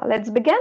Let's begin.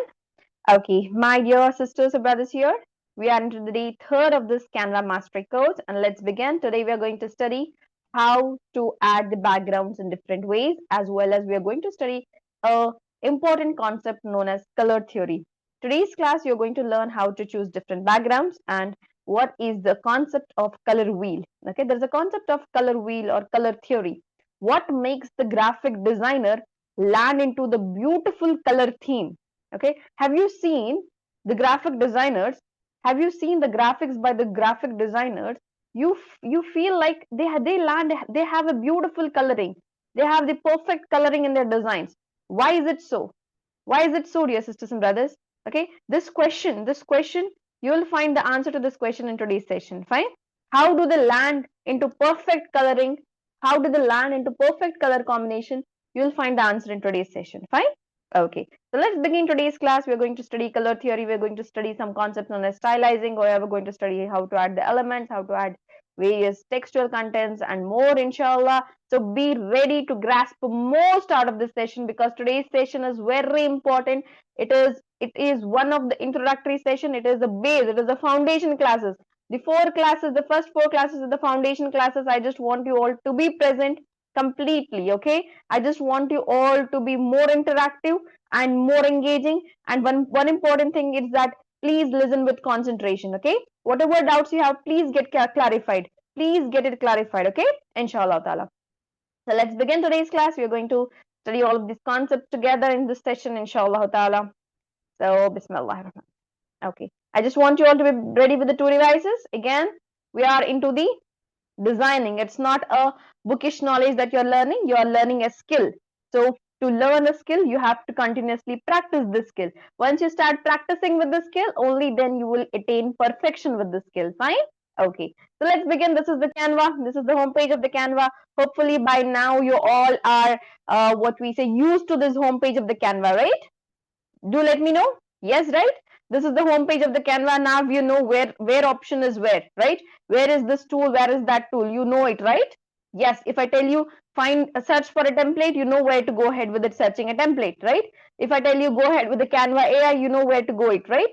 Okay, my dear sisters and brothers here, we are into the day third of this Canva Mastery course, and let's begin. Today we are going to study how to add the backgrounds in different ways, as well as we are going to study a important concept known as color theory. Today's class, you're going to learn how to choose different backgrounds and what is the concept of color wheel. Okay, there's a concept of color wheel or color theory. What makes the graphic designer land into the beautiful color theme? Okay, have you seen the graphic designers? Have you seen the graphics by the graphic designers? You feel like they have a beautiful coloring. They have the perfect coloring in their designs. Why is it so? Why is it so, dear sisters and brothers? Okay, this question, you will find the answer to this question in today's session. Fine. How do they land into perfect coloring? How do they land into perfect color combination? You will find the answer in today's session. Fine. Okay, so let's begin today's class. We're going to study color theory. We're going to study some concepts known as stylizing, or we're going to study how to add the elements, how to add various textual contents, and more, inshallah. So be ready to grasp most out of this session, because today's session is very important. It is one of the introductory session. It is the base. It is the foundation classes. The four classes, the first four classes are the foundation classes. I just want you all to be present completely. Okay, I just want you all to be more interactive and more engaging. And one important thing is that please listen with concentration. Okay, whatever doubts you have, please get clarified. Please get it clarified. Okay, inshallah ta'ala. So let's begin today's class. We are going to study all of these concepts together in this session, inshallah ta'ala. So bismillah. Okay, I just want you all to be ready with the two devices. Again, we are into the designing. It's not a bookish knowledge that you're learning. You're learning a skill. So to learn a skill, you have to continuously practice this skill. Once you start practicing with the skill, only then you will attain perfection with the skill. Fine. Okay, so let's begin. This is the Canva. This is the homepage of the Canva. Hopefully by now you all are what we say used to this homepage of the Canva, right? Do let me know. Yes, right? This is the homepage of the Canva. Now you know where option is where, right? Where is this tool? Where is that tool? You know it, right? Yes, if I tell you find a search for a template, you know where to go ahead with it, searching a template, right? If I tell you go ahead with the Canva AI, you know where to go it, right?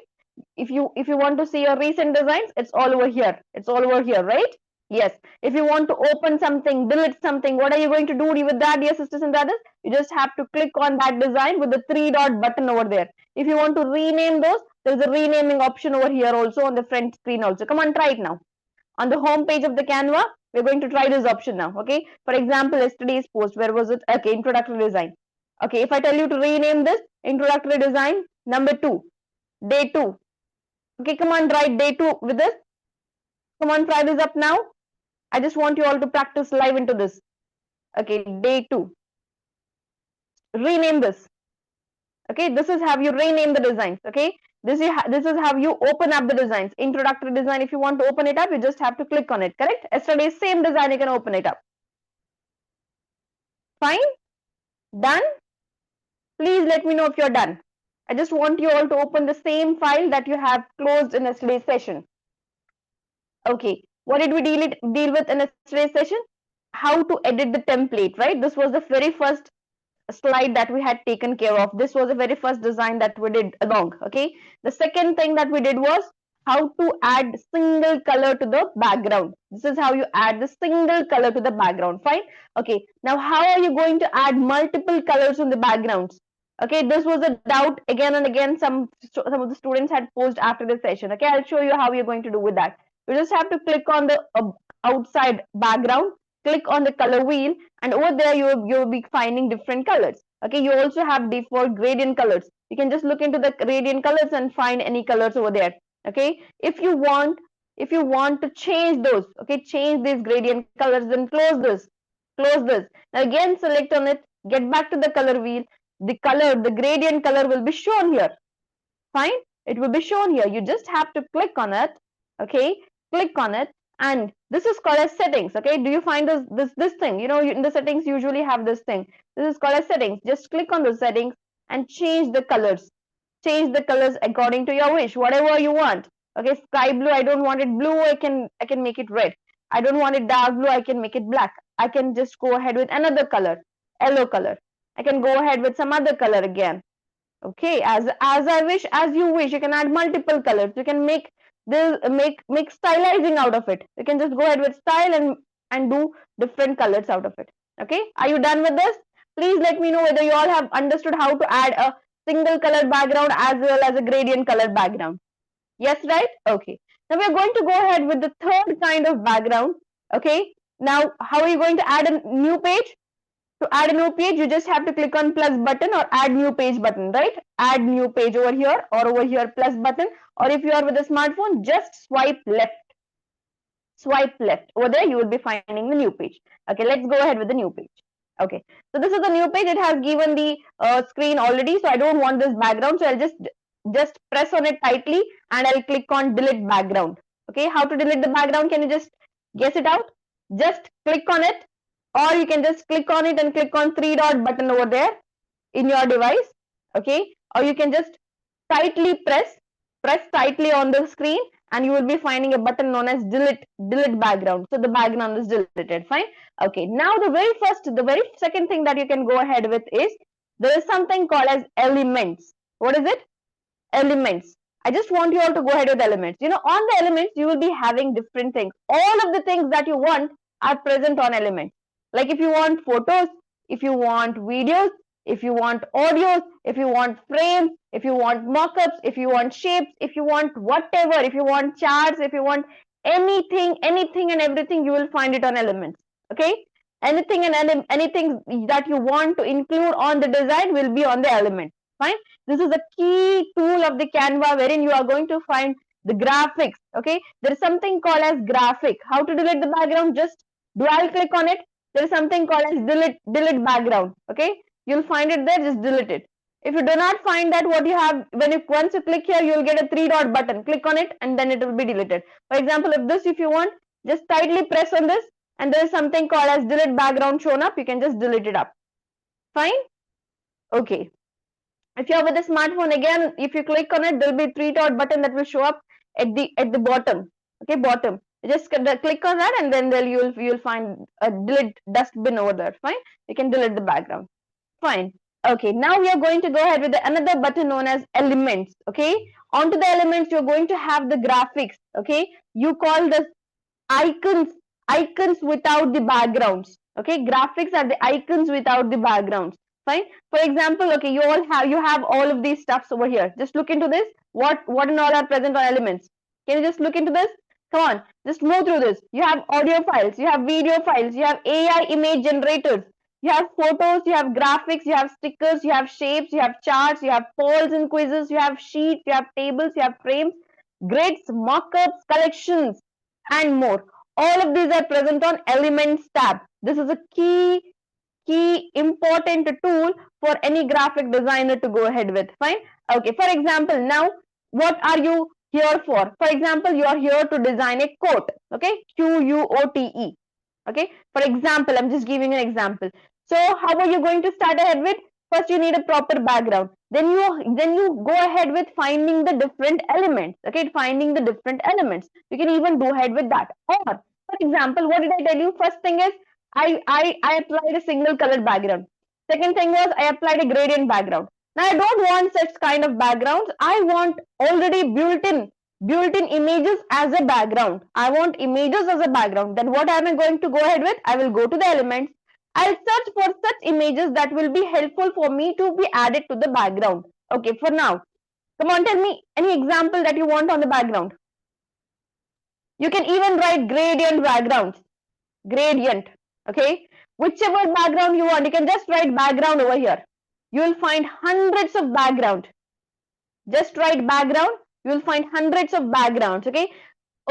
If you want to see your recent designs, it's all over here. It's all over here, right? Yes. If you want to open something, delete something, what are you going to do with that, dear sisters and brothers? You just have to click on that design with the three dot button over there. If you want to rename those, there's a renaming option over here also on the front screen also. Come on, try it now. On the home page of the Canva, we're going to try this option now. Okay. For example, yesterday's post, where was it? Okay, introductory design. Okay, if I tell you to rename this introductory design number 2, day 2. Okay, come on, write day 2 with this. Come on, try this up now. I just want you all to practice live into this. Okay, day 2. Rename this. Okay, this is how you rename the designs. Okay, this is how you open up the designs. Introductory design, if you want to open it up, you just have to click on it. Correct? Yesterday's same design, you can open it up. Fine? Done? Please let me know if you're done. I just want you all to open the same file that you have closed in yesterday's session. Okay, what did we deal with in yesterday's session? How to edit the template, right? This was the very first slide that we had taken care of. This was the very first design that we did along. Okay, the second thing that we did was how to add single color to the background. This is how you add the single color to the background. Fine. Okay, now how are you going to add multiple colors in the backgrounds? Okay, this was a doubt again and again. Some of the students had posed after the session. Okay, I'll show you how you're going to do with that. You just have to click on the outside background, click on the color wheel, and over there you'll be finding different colors. Okay, you also have default gradient colors. You can just look into the gradient colors and find any colors over there. Okay, if you want to change those, okay, change these gradient colors, then close this. Now again select on it, get back to the color wheel. The gradient color will be shown here. Fine, it will be shown here. You just have to click on it. Okay, click on it, and this is called as settings. Okay, do you find this thing? You know, in the settings usually have this thing. This is called as settings. Just click on the settings and change the colors. Change the colors according to your wish, whatever you want. Okay, sky blue, I don't want it blue, I can make it red. I don't want it dark blue, I can make it black. I can just go ahead with another color, yellow color. I can go ahead with some other color again. Okay, as I wish, as you wish, you can add multiple colors. You can make this make stylizing out of it. You can just go ahead with style and do different colors out of it. Okay, are you done with this? Please let me know whether you all have understood how to add a single color background as well as a gradient color background. Yes, right? Okay. Now we are going to go ahead with the third kind of background. Okay. Now, how are you going to add a new page? To add a new page, you just have to click on plus button or add new page button, right? Add new page over here or over here plus button, or if you are with a smartphone, just swipe left. Swipe left. Over there, you will be finding the new page. Okay, let's go ahead with the new page. Okay, so this is the new page. It has given the screen already, so I don't want this background. So I'll just press on it tightly and I'll click on delete background. Okay, how to delete the background? Can you just guess it out? Just click on it, or you can just click on it and click on three dot button over there in your device. Okay, or you can just tightly press tightly on the screen and you will be finding a button known as delete background. So the background is deleted. Fine. Okay, now the very second thing that you can go ahead with is there is something called as elements. What is it? Elements. I just want you all to go ahead with elements. You know, on the elements you will be having different things. All of the things that you want are present on elements. Like if you want photos, if you want videos, if you want audios, if you want frames, if you want mockups, if you want shapes, if you want whatever, if you want charts, if you want anything and everything, you will find it on elements. Okay, anything and anything that you want to include on the design will be on the element. Fine. This is a key tool of the Canva wherein you are going to find the graphics. Okay, there is something called as graphic. How to delete the background? Just dual click on it. There is something called as delete background. Okay, you'll find it there. Just delete it. If you do not find that, what you have, once you click here, you will get a three dot button. Click on it and then it will be deleted. For example, if you want, just tightly press on this and there is something called as delete background shown up. You can just delete it up. Fine. Okay. If you are with a smartphone, again, if you click on it, there will be three dot button that will show up at the bottom. Okay, bottom. Just click on that and then you'll find a delete dustbin over there. Fine. You can delete the background. Fine. Okay, now we are going to go ahead with another button known as elements. Okay, onto the elements you're going to have the graphics. Okay, you call the icons without the backgrounds. Okay, graphics are the icons without the backgrounds. Fine. For example, okay, you have all of these stuffs over here. Just look into this. What and all are present on elements? Can you just look into this? Come on, just move through this. You have audio files, you have video files, you have AI image generators, you have photos, you have graphics, you have stickers, you have shapes, you have charts, you have polls and quizzes, you have sheets, you have tables, you have frames, grids, mockups, collections, and more. All of these are present on Elements tab. This is a key important tool for any graphic designer to go ahead with. Fine. Okay. For example, now what are you here for? For example, you are here to design a quote. Okay. QUOTE. Okay. For example, I'm just giving an example. So how are you going to start ahead with? First, you need a proper background. Then you go ahead with finding the different elements. Okay, finding the different elements. You can even go ahead with that. Or, for example, what did I tell you? First thing is I applied a single colored background. Second thing was I applied a gradient background. Now I don't want such kind of backgrounds. I want already built-in images as a background. I want images as a background. Then what am I going to go ahead with? I will go to the elements. I'll search for such images that will be helpful for me to be added to the background. Okay, for now. Come on, tell me any example that you want on the background. You can even write gradient backgrounds. Gradient. Okay. Whichever background you want, you can just write background over here. You will find hundreds of background. Just write background. You will find hundreds of backgrounds. Okay.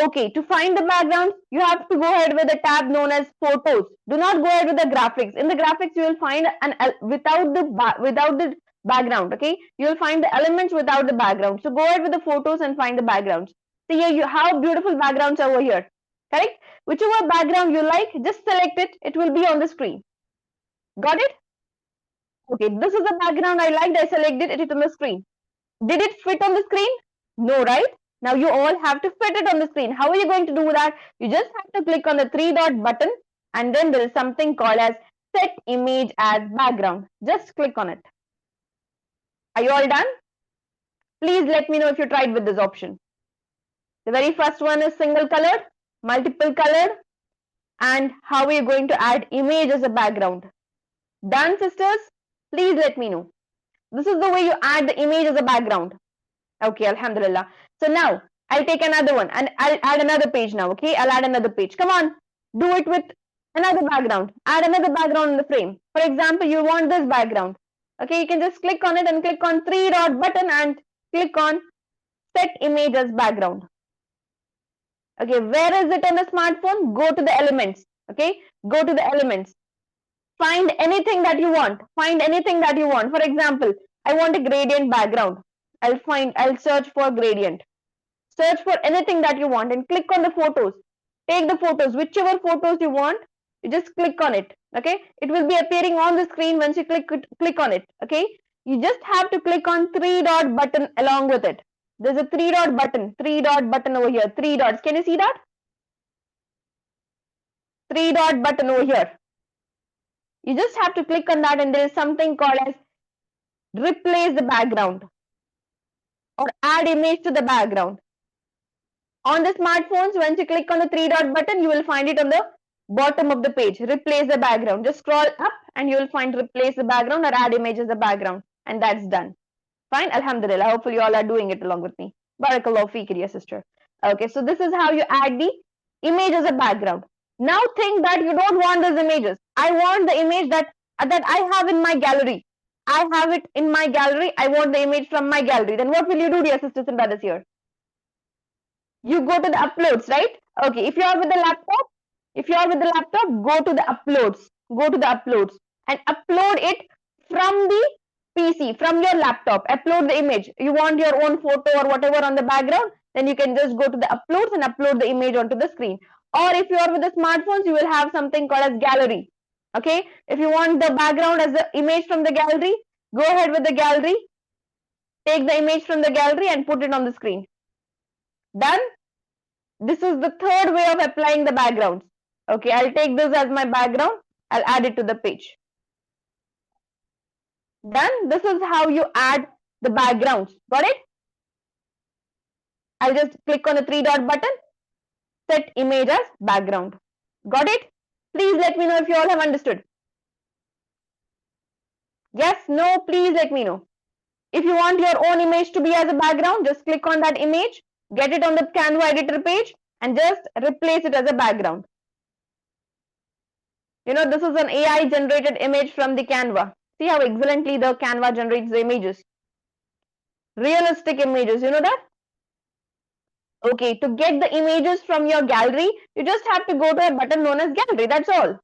Okay, to find the background, you have to go ahead with a tab known as photos. Do not go ahead with the graphics. In the graphics, you will find without the background. Okay, you will find the elements without the background. So go ahead with the photos and find the backgrounds. See here, you how beautiful backgrounds are over here. Correct? Whichever background you like, just select it. It will be on the screen. Got it? Okay, this is the background I liked. I selected it. It is on the screen. Did it fit on the screen? No, right? Now you all have to fit it on the screen. How are you going to do that? You just have to click on the three dot button and then there is something called as set image as background. Just click on it. Are you all done? Please let me know if you tried with this option. The very first one is single colored, multiple colored, and how are you going to add image as a background? Done, sisters? Please let me know. This is the way you add the image as a background. Okay, Alhamdulillah. So now I'll take another one and I'll add another page now. Okay, I'll add another page. Come on, do it with another background. Add another background in the frame. For example, you want this background. Okay, you can just click on it and click on three dot button and click on set image as background. Okay, where is it on the smartphone? Go to the elements. Okay, go to the elements. Find anything that you want. Find anything that you want. For example, I want a gradient background. I'll search for gradient. Search for anything that you want and click on the photos. Take the photos, whichever photos you want, you just click on it. Okay, it will be appearing on the screen once you click on it. Okay, you just have to click on three dot button along with it. There's a three dot button over here, three dots. Can you see that? Three dot button over here. You just have to click on that and there is something called as replace the background or add image to the background. On the smartphones, once you click on the three dot button, you will find it on the bottom of the page. Replace the background. Just scroll up and you will find replace the background or add image as the background. And that's done. Fine, Alhamdulillah. Hopefully you all are doing it along with me. Barakallahu feek, dear sister. Okay, so this is how you add the image as a background. Now think that you don't want those images. I want the image that I have in my gallery. I have it in my gallery. I want the image from my gallery. Then what will you do, dear sisters and brothers here? You go to the uploads, right? Okay, if you are with the laptop, go to the uploads. Go to the uploads and upload it from the PC, from your laptop. Upload the image. You want your own photo or whatever on the background, then you can just go to the uploads and upload the image onto the screen. Or if you are with the smartphones, you will have something called as gallery. Okay, if you want the background as the image from the gallery, go ahead with the gallery. Take the image from the gallery and put it on the screen. Done? This is the third way of applying the backgrounds. Okay, I'll take this as my background. I'll add it to the page. Done? This is how you add the backgrounds. Got it? I'll just click on the three dot button. Set image as background. Got it? Please let me know if you all have understood. Yes, no, please let me know. If you want your own image to be as a background, just click on that image, get it on the Canva editor page and just replace it as a background. You know, this is an AI generated image from the Canva. See how excellently the Canva generates the images. Realistic images, you know that? Okay, to get the images from your gallery, you just have to go to a button known as gallery. That's all.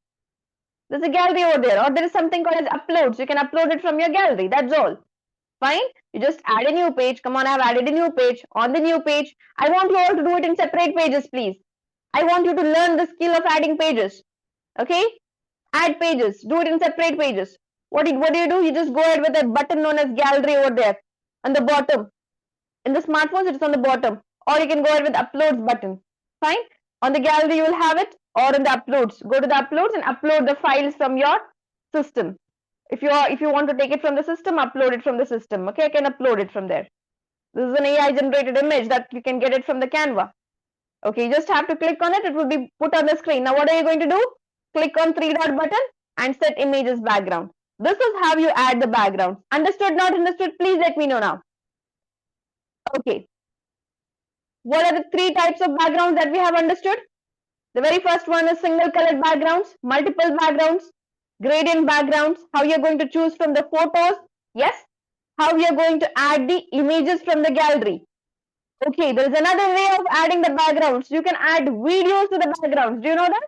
There's a gallery over there, or there is something called as uploads. You can upload it from your gallery. That's all. Fine. You just add a new page. Come on, I've added a new page. On the new page, I want you all to do it in separate pages, please. I want you to learn the skill of adding pages. Okay? Add pages. Do it in separate pages. What do you do? You just go ahead with a button known as gallery over there on the bottom. In the smartphones, it's on the bottom. Or you can go ahead with uploads button. Fine. On the gallery, you will have it, or in the uploads. Go to the uploads and upload the files from your system. If you want to take it from the system, upload it from the system. Okay, I can upload it from there. This is an AI generated image that you can get it from the Canva. Okay, you just have to click on it. It will be put on the screen. Now, what are you going to do? Click on three dot button and set image as background. This is how you add the background. Understood, not understood? Please let me know now. Okay. What are the three types of backgrounds that we have understood? The very first one is single colored backgrounds, multiple backgrounds, gradient backgrounds, how you're going to choose from the photos. Yes. How we are going to add the images from the gallery. Okay, there is another way of adding the backgrounds. You can add videos to the backgrounds. Do you know that?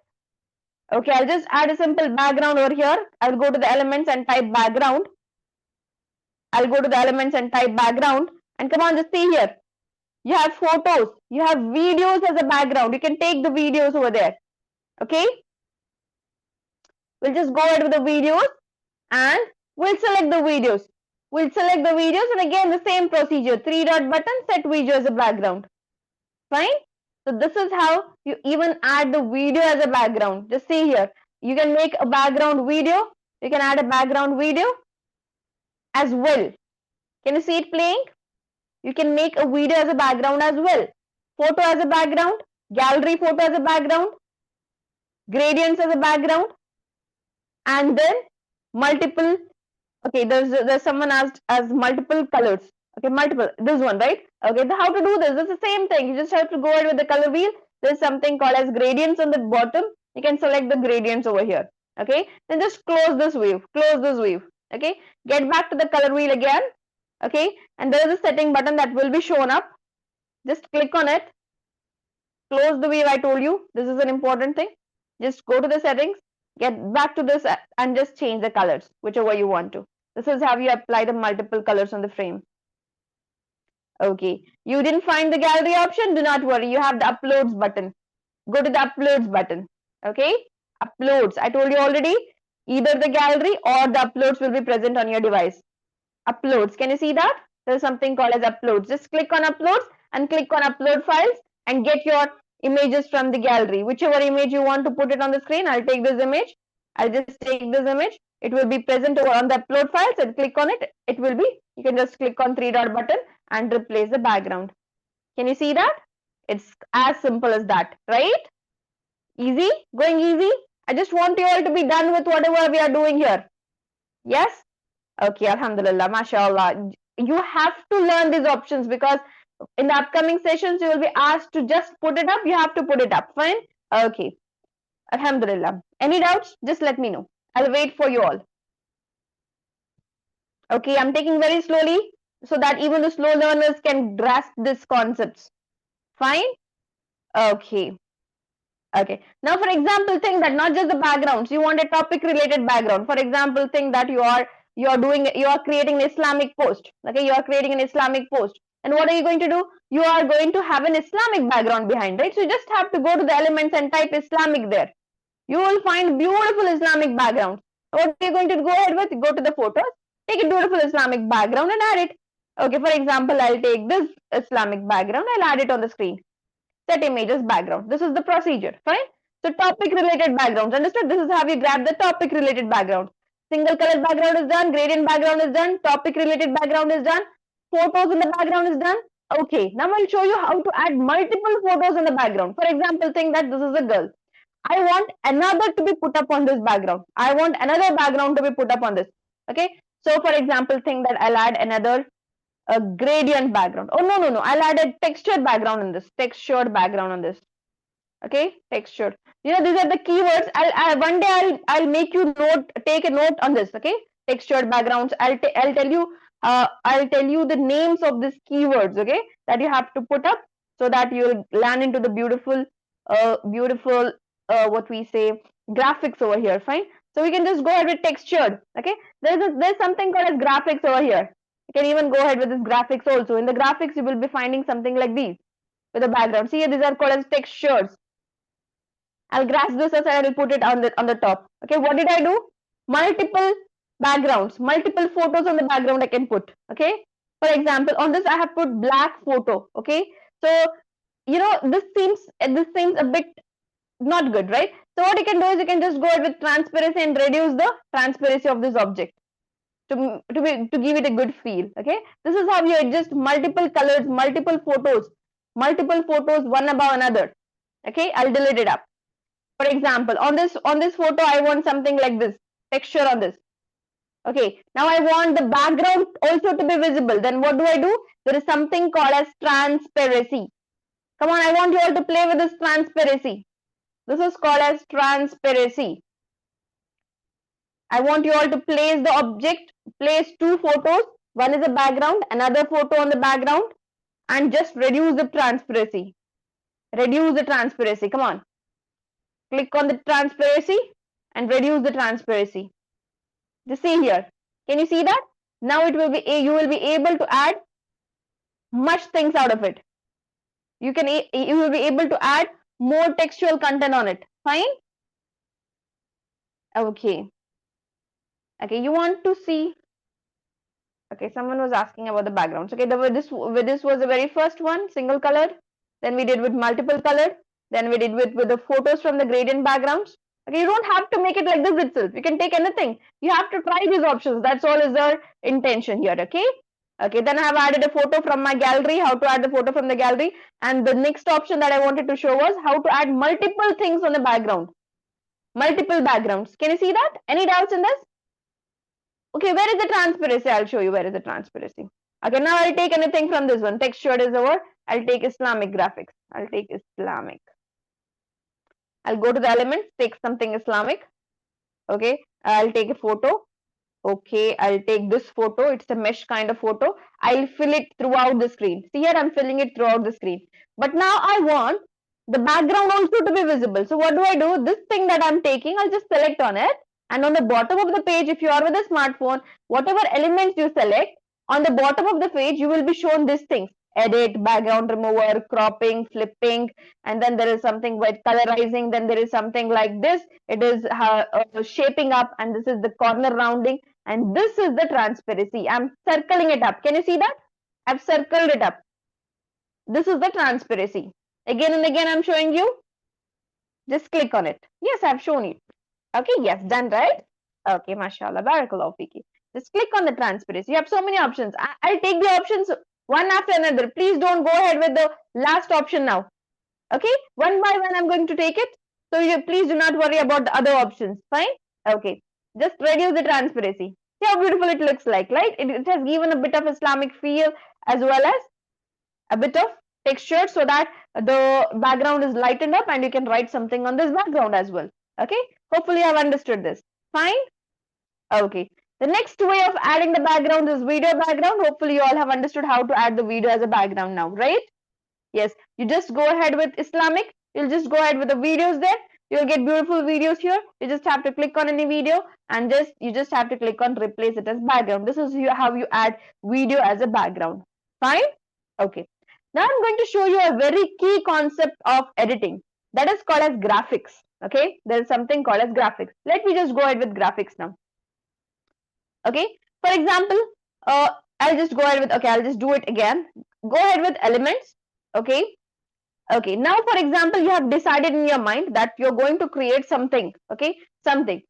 Okay, I'll just add a simple background over here. I'll go to the elements and type background. And come on, just see here. You have photos. You have videos as a background. You can take the videos over there. Okay. We'll just go ahead with the videos and we'll select the videos. And again the same procedure. Three dot button, set video as a background. Fine. So this is how you even add the video as a background. Just see here. You can make a background video. You can add a background video as well. Can you see it playing? You can make a video as a background as well. Photo as a background, gallery photo as a background, gradients as a background, and then multiple. Okay, there's someone asked as multiple colors. Okay, multiple. This one, right? Okay, how to do this? It's the same thing. You just have to go ahead with the color wheel. There's something called as gradients on the bottom. You can select the gradients over here. Okay, then just close this view. Close this view. Okay, get back to the color wheel again. Okay, and there is a setting button that will be shown up. Just click on it. Close the view. I told you this is an important thing. Just go to the settings, get back to this and just change the colors, whichever you want to. This is how you apply the multiple colors on the frame. Okay, you didn't find the gallery option? Do not worry, you have the uploads button. Go to the uploads button. Okay, uploads. I told you already, either the gallery or the uploads will be present on your device. Uploads, can you see that? There's something called as uploads. Just click on uploads and click on upload files and get your images from the gallery. Whichever image you want to put it on the screen, I'll take this image. I'll just take this image. It will be present over on the upload files and click on it. It will be, you can just click on three dot button and replace the background. Can you see that? It's as simple as that, right? Easy? Going easy? I just want you all to be done with whatever we are doing here. Yes? Okay, Alhamdulillah, mashallah. You have to learn these options because in the upcoming sessions you will be asked to just put it up. You have to put it up. Fine? Okay. Alhamdulillah. Any doubts? Just let me know. I'll wait for you all. Okay, I'm taking very slowly so that even the slow learners can grasp these concepts. Fine? Okay. Okay. Now, for example, think that not just the backgrounds, you want a topic related background. For example, think that you are creating an Islamic post. Okay, you are creating an Islamic post. And what are you going to do? You are going to have an Islamic background behind, right? So you just have to go to the elements and type Islamic there. You will find beautiful Islamic background. What are you going to go ahead with? Go to the photos, take a beautiful Islamic background and add it. Okay, for example, I'll take this Islamic background, I'll add it on the screen. Set images background. This is the procedure, fine? So topic related backgrounds, understood? This is how you grab the topic related background. Single color background is done, gradient background is done, topic related background is done, photos in the background is done. Okay, now I'll show you how to add multiple photos in the background. For example, think that this is a girl. I want another to be put up on this background. I want another background to be put up on this. Okay, so for example, think that I'll add another gradient background. Oh, no. I'll add a textured background in this. Textured background on this. Okay, textured. You know, these are the keywords. One day I'll make you take a note on this. Okay, textured backgrounds. I'll tell you the names of these keywords. Okay, that you have to put up so that you'll land into the beautiful what we say graphics over here. Fine. So we can just go ahead with textured. Okay, there's something called as graphics over here. You can even go ahead with this graphics also. In the graphics, you will be finding something like these with a background. See, these are called as textures. I'll grasp this aside. I'll put it on the top. Okay, what did I do? Multiple backgrounds, multiple photos on the background I can put. Okay, for example, on this I have put black photo. Okay, so you know this seems a bit not good, right? So what you can do is you can just go ahead with transparency and reduce the transparency of this object to give it a good feel. Okay, this is how you adjust multiple colors, multiple photos one above another. Okay, I'll delete it up. For example, on this photo I want something like this texture on this. Okay, now I want the background also to be visible. Then what do? There is something called as transparency. Come on, I want you all to play with this transparency. This is called as transparency. I want you all to place the object, place two photos. One is a background, another photo on the background, and just reduce the transparency. Reduce the transparency. Come on. Click on the transparency and reduce the transparency. Just see here. Can you see that? Now you will be able to add much things out of it. You will be able to add more textual content on it. Fine? Okay. Okay, you want to see. Okay, someone was asking about the backgrounds. Okay, this was the very first one, single color. Then we did with multiple color. Then we did with the photos from the gradient backgrounds. Okay, you don't have to make it like this itself. You can take anything. You have to try these options. That's all is our intention here. Okay. Okay, then I have added a photo from my gallery, how to add the photo from the gallery. And the next option that I wanted to show was how to add multiple things on the background. Multiple backgrounds. Can you see that? Any doubts in this? Okay, where is the transparency? I'll show you where is the transparency. Okay, now I'll take anything from this one. Textured is over. I'll take Islamic graphics. I'll take Islamic. I'll go to the elements, take something Islamic. Okay, I'll take a photo. Okay, I'll take this photo. It's a mesh kind of photo. I'll fill it throughout the screen. See here, I'm filling it throughout the screen. But now I want the background also to be visible. So what do? This thing that I'm taking, I'll just select on it. And on the bottom of the page, if you are with a smartphone, whatever elements you select, on the bottom of the page, you will be shown these things. Edit, background remover, cropping, flipping, and then there is something with colorizing. Then there is something like this. It is shaping up, and this is the corner rounding. And this is the transparency. I'm circling it up. Can you see that? I've circled it up. This is the transparency. Again and again, I'm showing you. Just click on it. Yes, I've shown it. Okay, yes, done, right? Okay, mashallah, barakallahu fiki. Just click on the transparency. You have so many options. I'll take the options one after another. Please don't go ahead with the last option now. Okay, one by one, I'm going to take it. So you please do not worry about the other options. Fine? Okay. Just reduce the transparency. See how beautiful it looks like, right? It has given a bit of Islamic feel as well as a bit of texture so that the background is lightened up and you can write something on this background as well. Okay, hopefully you have understood this. Fine. Okay, the next way of adding the background is video background. Hopefully you all have understood how to add the video as a background now, right? Yes, you just go ahead with Islamic. You'll just go ahead with the videos there. You'll get beautiful videos here. You just have to click on any video and you just have to click on replace it as background. This is how you add video as a background. Fine. Okay, now I'm going to show you a very key concept of editing that is called as graphics. Okay, there is something called as graphics. Let me just go ahead with graphics now. Okay, for example, I'll just go ahead with, okay, I'll just do it again. Go ahead with elements. Okay, okay, now for example, you have decided in your mind that you're going to create something. Okay, something.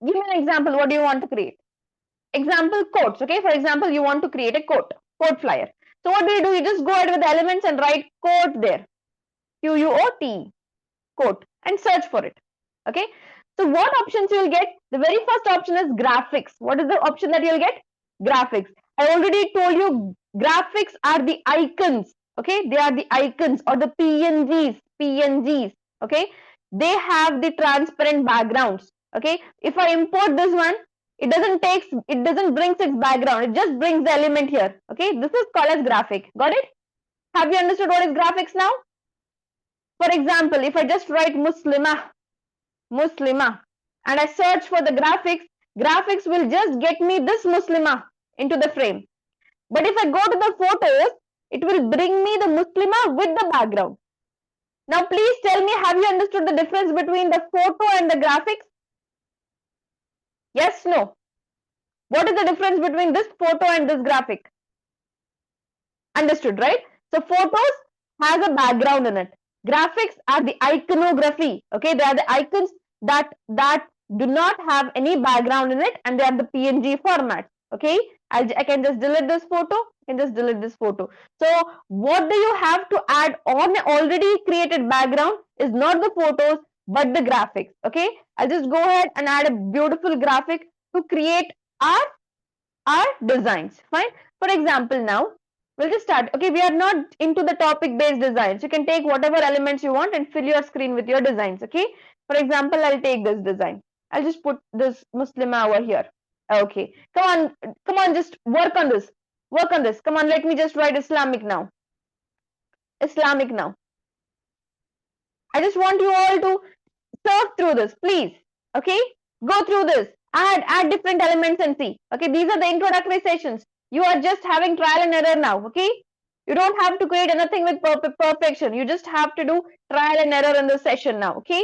Give me an example. What do you want to create? Example, quotes. Okay, for example, you want to create a quote flyer. So what do? You just go ahead with the elements and write quote there. Quote, quote, and search for it. Okay, so what options you will get? The very first option is graphics. What is the option that you'll get? Graphics. I already told you graphics are the icons. Okay, they are the icons or the PNGs. Okay, they have the transparent backgrounds. Okay, if I import this one, it doesn't bring its background. It just brings the element here. Okay, this is called as graphic. Got it? Have you understood what is graphics now? For example, if I just write Muslima, and I search for the graphics will just get me this Muslima into the frame. But if I go to the photos, it will bring me the Muslima with the background. Now, please tell me, have you understood the difference between the photo and the graphics? Yes, no. What is the difference between this photo and this graphic? Understood, right? So, photos has a background in it. Graphics are the iconography. Okay, they are the icons that do not have any background in it, and they are the PNG format. Okay, I can just delete this photo. So what do you have to add on already created background is not the photos but the graphics. Okay, I'll just go ahead and add a beautiful graphic to create our designs. Fine. For example, now we'll just start. Okay, we are not into the topic based designs. You can take whatever elements you want and fill your screen with your designs. Okay, for example, I'll take this design. I'll just put this Muslima over here. Okay, come on, just work on this. Come on, let me just write Islamic now. I just want you all to surf through this, please. Okay, go through this. Add different elements and see. Okay, these are the introductory sessions. You are just having trial and error now. Okay, you don't have to create anything with perfection. You just have to do trial and error in the session now. Okay,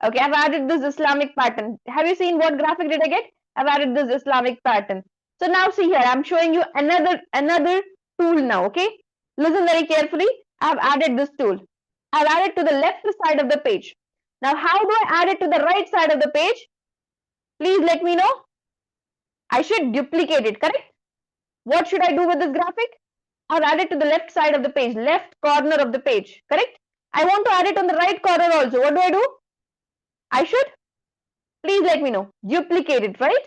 I've added this Islamic pattern. Have you seen what graphic did I get? I've added this Islamic pattern. So now see here, I'm showing you another tool now. Okay, listen very carefully. I've added this tool. I've added to the left side of the page. Now, how do I add it to the right side of the page? Please let me know. I should duplicate it, correct? What should I do with this graphic? I'll add it to the left side of the page, left corner of the page, correct? I want to add it on the right corner also. What do? I should? Please let me know. Duplicate it, right?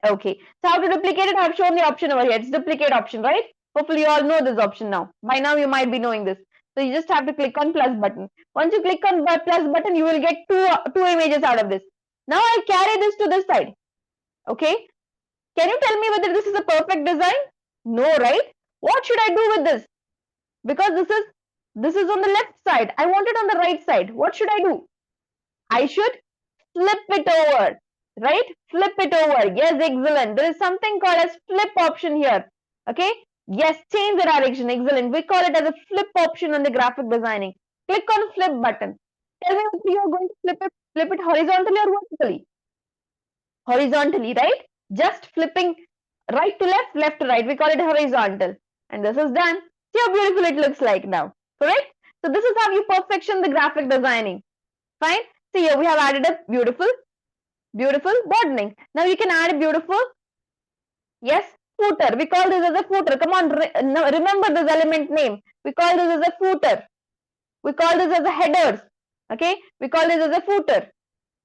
Okay. So how to duplicate it? I have shown the option over here. It's duplicate option, right? Hopefully you all know this option now. By now you might be knowing this. So you just have to click on plus button. Once you click on plus button, you will get two images out of this. Now I'll carry this to this side. Okay. Can you tell me whether this is a perfect design? No, right? What should I do with this? Because this is on the left side. I want it on the right side. What should I do? I should flip it over, right? Flip it over. Yes, excellent. There is something called as flip option here. Okay. Yes, change the direction. Excellent. We call it as a flip option on the graphic designing. Click on flip button. Tell me if you are going to flip it horizontally or vertically. Horizontally, right? Just flipping right to left, left to right. We call it horizontal. And this is done. See how beautiful it looks like now. Correct? So this is how you perfection the graphic designing. Fine. See here we have added a beautiful broadening. Now you can add a beautiful, yes, footer. We call this as a footer. Come on, remember this element name. We call this as a footer. We call this as a headers. Okay. We call this as a footer.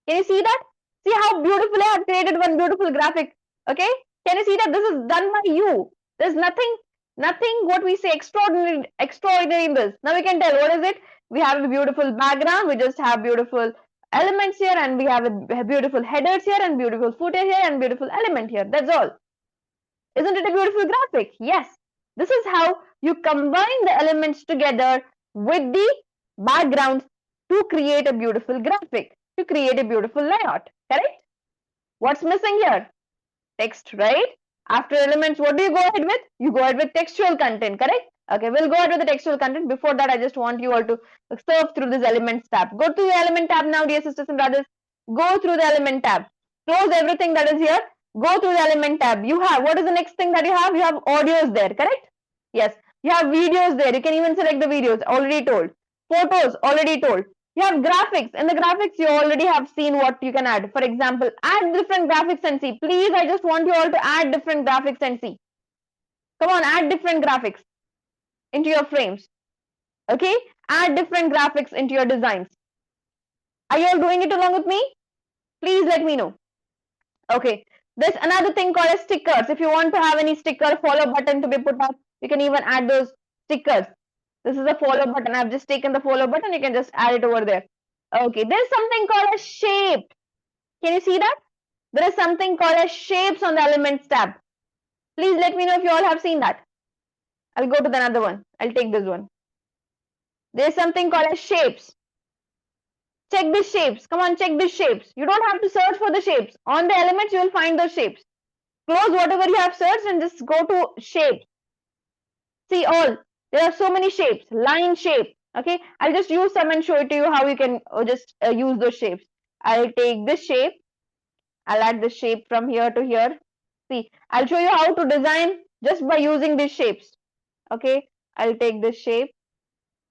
Can you see that? See how beautifully I have created one beautiful graphic. Okay. Can you see that this is done by you? There's nothing what we say extraordinary in this. Now we can tell what is it. We have a beautiful background. We just have beautiful elements here, and we have a beautiful headers here, and beautiful footer here, and beautiful element here. That's all. Isn't it a beautiful graphic? Yes. This is how you combine the elements together with the backgrounds to create a beautiful graphic, to create a beautiful layout. Correct? What's missing here? Text, right? After elements, what do you go ahead with? You go ahead with textual content, correct? Okay, we'll go ahead with the textual content. Before that, I just want you all to surf through this elements tab. Go to the element tab now, dear sisters and brothers. Go through the element tab. Close everything that is here. Go through the element tab. You have, what is the next thing that you have? You have audios there, correct? Yes. You have videos there. You can even select the videos, already told. Photos, already told. You have graphics. In the graphics, you already have seen what you can add. For example, add different graphics and see. Please, I just want you all to add different graphics and see. Come on, add different graphics into your frames. Okay? Add different graphics into your designs. Are you all doing it along with me? Please let me know. Okay. There's another thing called as stickers. If you want to have any sticker follow button to be put up, you can even add those stickers. This is a follow button. I've just taken the follow button. You can just add it over there. Okay. There's something called as shape. Can you see that? There is something called as shapes on the elements tab. Please let me know if you all have seen that. I'll go to the another one. I'll take this one. There's something called as shapes. Check these shapes. Come on, check these shapes. You don't have to search for the shapes. On the elements, you will find those shapes. Close whatever you have searched and just go to shapes. See all. There are so many shapes. Line shape. Okay. I'll just use some and show it to you how you can just use those shapes. I'll take this shape. I'll add the shape from here to here. See, I'll show you how to design just by using these shapes. Okay. I'll take this shape.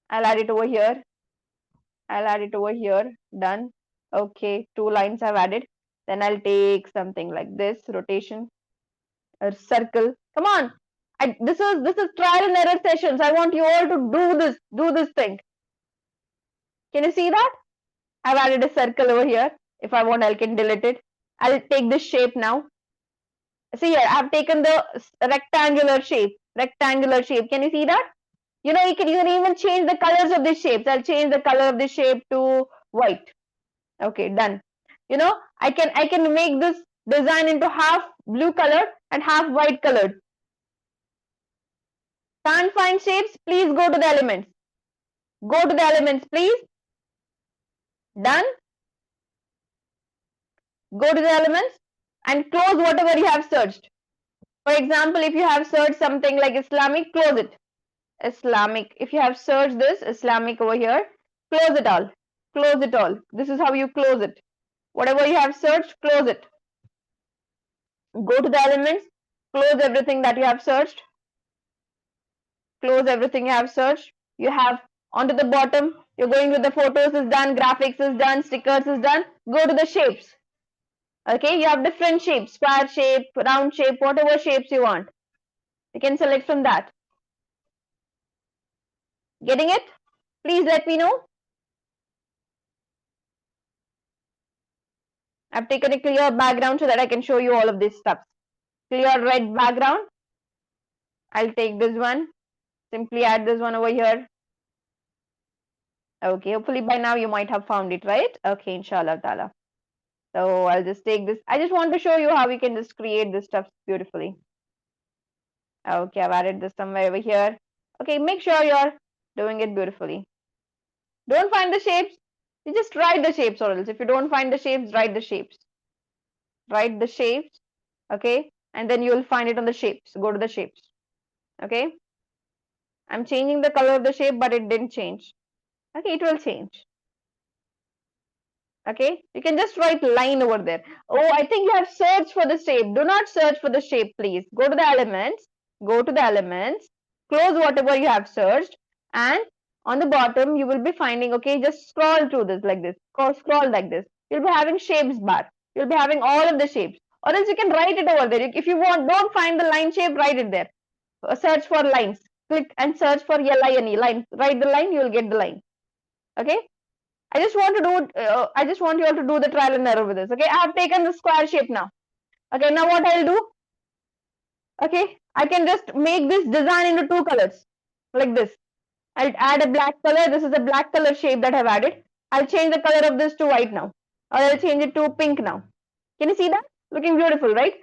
I'll add it over here. I'll add it over here. Done. Okay. 2 lines I've added. Then I'll take something like this. Rotation. A circle. Come on. This is trial and error sessions. I want you all to do this thing. Can you see that? I've added a circle over here. If I want, I can delete it. I'll take this shape now. See here, I've taken the rectangular shape. Rectangular shape. Can you see that? You know, you can even change the colors of these shapes. I'll change the color of this shape to white. Okay, done. You know, I can make this design into half blue color and half white colored. Can't find shapes? Please go to the elements. Go to the elements, please. Done. Go to the elements and close whatever you have searched. For example, if you have searched something like Islamic, close it. Islamic. If you have searched this Islamic over here, close it all. Close it all. This is how you close it. Whatever you have searched, close it. Go to the elements. Close everything that you have searched. Close everything you have searched. You have onto the bottom. You're going with the photos is done. Graphics is done. Stickers is done. Go to the shapes. Okay, you have different shapes, square shape, round shape, whatever shapes you want. You can select from that. Getting it? Please let me know. I've taken a clear background so that I can show you all of these steps. Clear red background. I'll take this one. Simply add this one over here. Okay, hopefully by now you might have found it, right? Okay, inshallah ta'ala. So I'll just take this. I just want to show you how we can just create this stuff beautifully. Okay, I've added this somewhere over here. Okay, make sure you're doing it beautifully. Don't find the shapes. You just write the shapes, or else if you don't find the shapes, write the shapes. Write the shapes, okay? And then you will find it on the shapes. Go to the shapes, okay? I'm changing the color of the shape, but it didn't change. Okay, it will change. Okay, you can just write line over there. Oh, I think you have searched for the shape. Do not search for the shape, please. Go to the elements, close whatever you have searched, and on the bottom you will be finding, okay, just scroll through this like this, scroll like this. You'll be having shapes bar. You'll be having all of the shapes, or else you can write it over there. If you want, don't find the line shape, write it there. Search for lines. Click and search for line. Line. Write the line, you will get the line. Okay. I just want to do. I just want you all to do the trial and error with this. Okay. I have taken the square shape now. Okay. Now what I'll do? Okay. I can just make this design into two colors, like this. I'll add a black color. This is a black color shape that I've added. I'll change the color of this to white now, or I'll change it to pink now. Can you see that? Looking beautiful, right?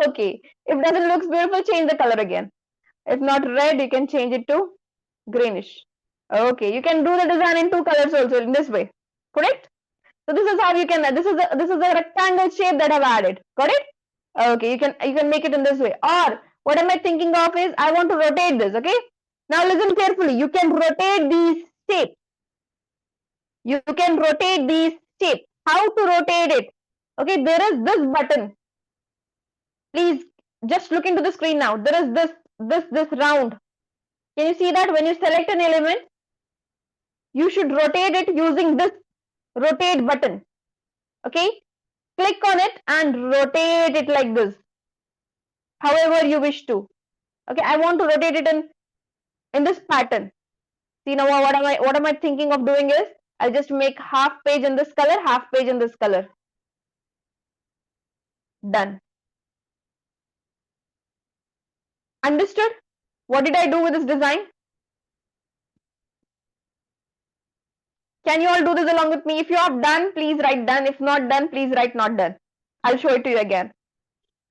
Okay. If it doesn't look beautiful, change the color again. If not red, you can change it to greenish. Okay, you can do the design in two colors also in this way. Correct? So this is how you can. This is a rectangle shape that I've added. Got it? Okay, you can make it in this way. Or what am I thinking of is I want to rotate this. Okay. Now listen carefully. You can rotate these shapes. You can rotate these shapes. How to rotate it? Okay, there is this button. Please just look into the screen now. There is this round. Can you see that? When you select an element, you should rotate it using this rotate button. Okay, click on it and rotate it like this, however you wish to. Okay, I want to rotate it in this pattern. See now what am I thinking of doing is I'll just make half page in this color, half page in this color. Done. Understood? What did I do with this design? Can you all do this along with me? If you have done, please write done. If not done, please write not done. I'll show it to you again.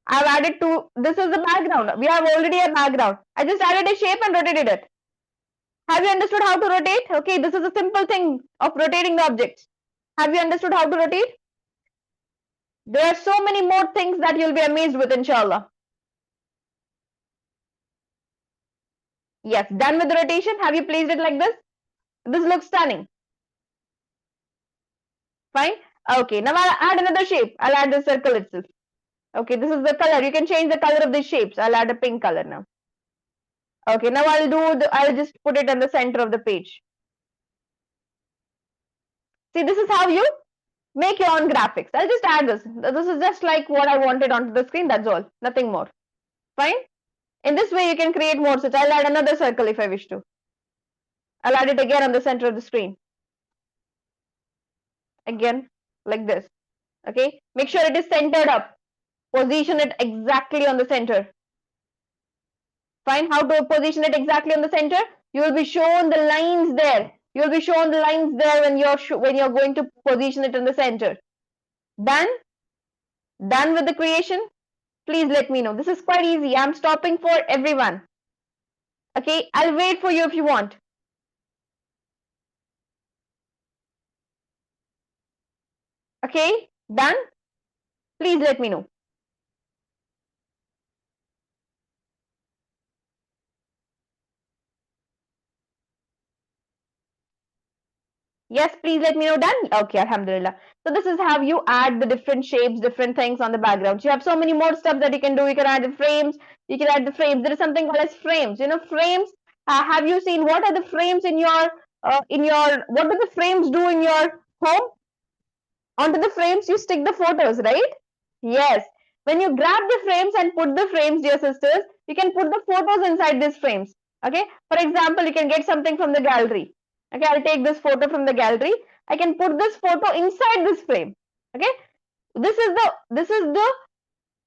I've added two. This is the background. We have already a background. I just added a shape and rotated it. Have you understood how to rotate? Okay, this is a simple thing of rotating the objects. Have you understood how to rotate? There are so many more things that you'll be amazed with, inshallah. Yes, done with the rotation. Have you placed it like this? This looks stunning. Fine. Okay, now I'll add another shape. I'll add the circle itself. Okay, this is the color. You can change the color of the shapes. I'll add a pink color now. Okay, now I'll just put it on the center of the page. See, this is how you make your own graphics. I'll just add this. This is just like what I wanted onto the screen. That's all. Nothing more. Fine. In this way, you can create more such. I'll add another circle if I wish to. I'll add it again on the center of the screen. Again, like this. Okay. Make sure it is centered up. Position it exactly on the center. Fine. How to position it exactly on the center? You will be shown the lines there. You will be shown the lines there when you're going to position it in the center. Done? Done with the creation? Please let me know. This is quite easy. I'm stopping for everyone. Okay, I'll wait for you if you want. Okay, done? Please let me know. Yes, please let me know. Done? Okay, alhamdulillah. So this is how you add the different shapes, different things on the background. You have so many more stuff that you can do. You can add the frames. You can add the frames. There is something called as frames. You know, frames. Have you seen what are the frames in your what do the frames do in your home? Onto the frames, you stick the photos, right? Yes. When you grab the frames and put the frames, dear sisters, you can put the photos inside these frames. Okay, for example, you can get something from the gallery. Okay, I'll take this photo from the gallery. I can put this photo inside this frame. Okay, this is the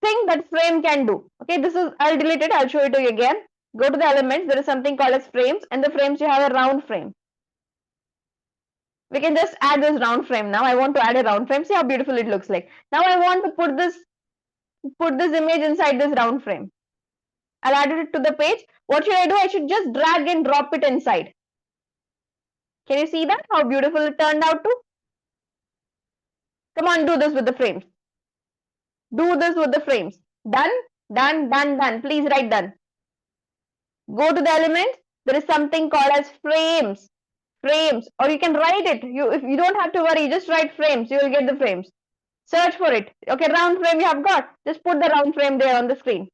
thing that frame can do. Okay, this is, I'll delete it, I'll show it to you again. Go to the elements, there is something called as frames, and the frames you have a round frame. We can just add this round frame now. I want to add a round frame. See how beautiful it looks like. Now I want to put this image inside this round frame. I'll add it to the page. What should I do? I should just drag and drop it inside. Can you see that? How beautiful it turned out to? Come on, do this with the frames. Do this with the frames. Done, done, done, done. Please write done. Go to the elements. There is something called as frames. Frames, or you can write it. If you don't have to worry, just write frames. You will get the frames. Search for it. Okay, round frame you have got. Just put the round frame there on the screen.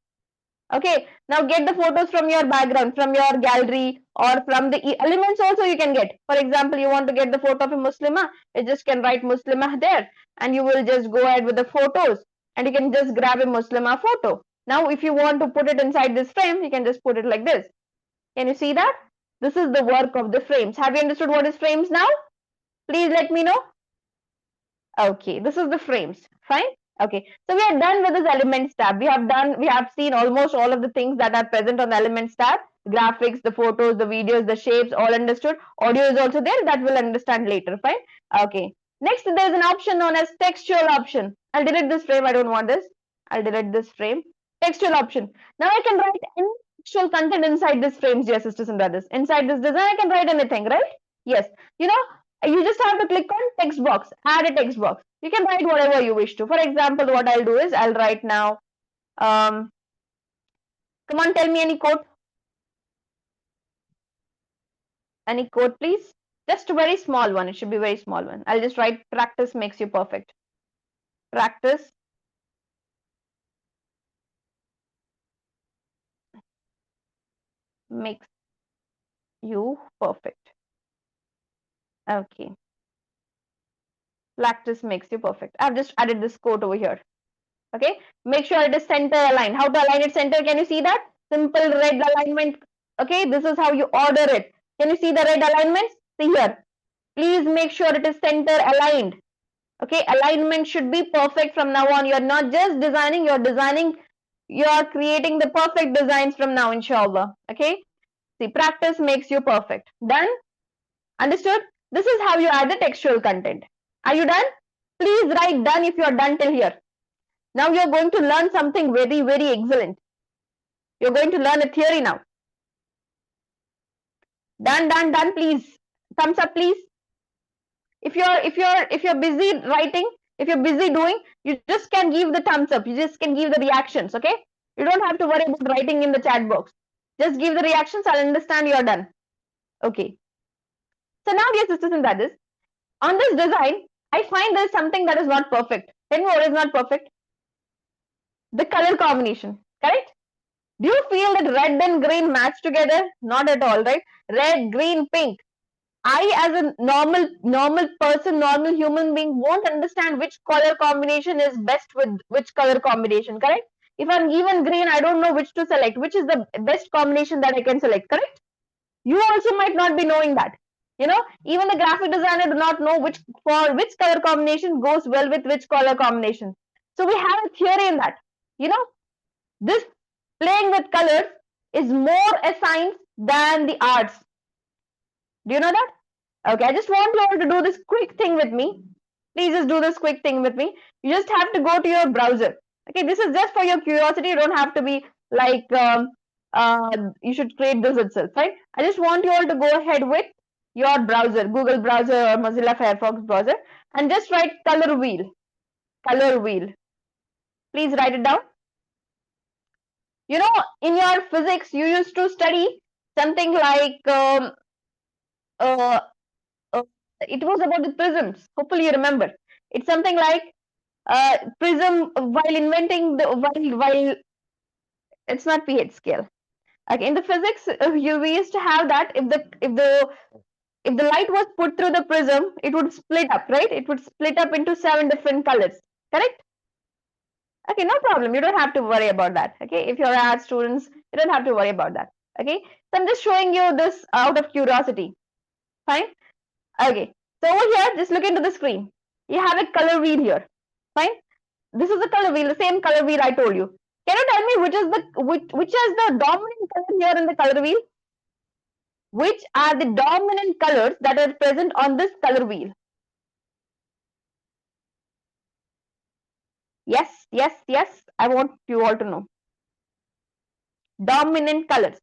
Okay, now get the photos from your background, from your gallery, or from the elements also you can get. For example, you want to get the photo of a Muslimah, you just can write Muslimah there, and you will just go ahead with the photos, and you can just grab a Muslimah photo. Now, if you want to put it inside this frame, you can just put it like this. Can you see that? This is the work of the frames. Have you understood what is frames now? Please let me know. Okay, this is the frames. Fine. Okay, so we are done with this elements tab. We have seen almost all of the things that are present on the elements tab. Graphics, the photos, the videos, the shapes, all understood. Audio is also there, that we'll understand later. Fine. Okay. Next, there's an option known as textual option. I'll delete this frame. I don't want this. I'll delete this frame. Textual option. Now I can write any textual content inside this frames, dear sisters and brothers. Inside this design, I can write anything, right? Yes. You know, you just have to click on text box, add a text box. You can write whatever you wish to. For example, what I'll do is I'll write now, come on, tell me any quote. Any quote, please. Just a very small one. It should be a very small one. I'll just write practice makes you perfect. Practice makes you perfect. Okay. Practice makes you perfect. I've just added this quote over here. Okay. Make sure it is center aligned. How to align it center? Can you see that? Simple red alignment. Okay. This is how you order it. Can you see the red alignments? See here. Please make sure it is center aligned. Okay. Alignment should be perfect from now on. You're not just designing, you're creating the perfect designs from now, inshallah. Okay. See, practice makes you perfect. Done? Understood? This is how you add the textual content. Are you done? Please write done if you are done till here. Now you're going to learn something very, very excellent. You're going to learn a theory now. Done, done, done, please. Thumbs up, please. If you're busy writing, if you're busy doing, you just can give the thumbs up. You just can give the reactions, okay? You don't have to worry about writing in the chat box. Just give the reactions. I'll understand you're done. Okay. So now, dear sisters and brothers, on this design, I find there's something that is not perfect. Tell me what is not perfect? The color combination, correct? Do you feel that red and green match together? Not at all, right? Red, green, pink. I, as a normal person, normal human being, won't understand which color combination is best with which color combination, correct? If I'm given green, I don't know which to select, which is the best combination that I can select, correct? You also might not be knowing that. You know, even the graphic designer do not know which color combination goes well with which color combination. So we have a theory in that. You know, this playing with colors is more a science than the arts. Do you know that? Okay, I just want you all to do this quick thing with me. Please just do this quick thing with me. You just have to go to your browser. Okay, this is just for your curiosity. You don't have to be like, you should create this itself, right? I just want you all to go ahead with your browser, Google browser or Mozilla Firefox browser, and just write color wheel. Color wheel. Please write it down. You know, in your physics, you used to study something like, it was about the prisms. Hopefully you remember. It's something like prism while inventing the while it's not pH scale. Okay, in the physics, we used to have that if the light was put through the prism, it would split up, right? It would split up into 7 different colors, correct? Okay, no problem. You don't have to worry about that. Okay, if you're art students, you don't have to worry about that. Okay, so I'm just showing you this out of curiosity. Fine. Okay, so over here, just look into the screen. You have a color wheel here. Fine. This is the color wheel, the same color wheel I told you. Can you tell me which is the dominant color here in the color wheel? Which are the dominant colors that are present on this color wheel? Yes, yes, yes. I want you all to know. Dominant colors.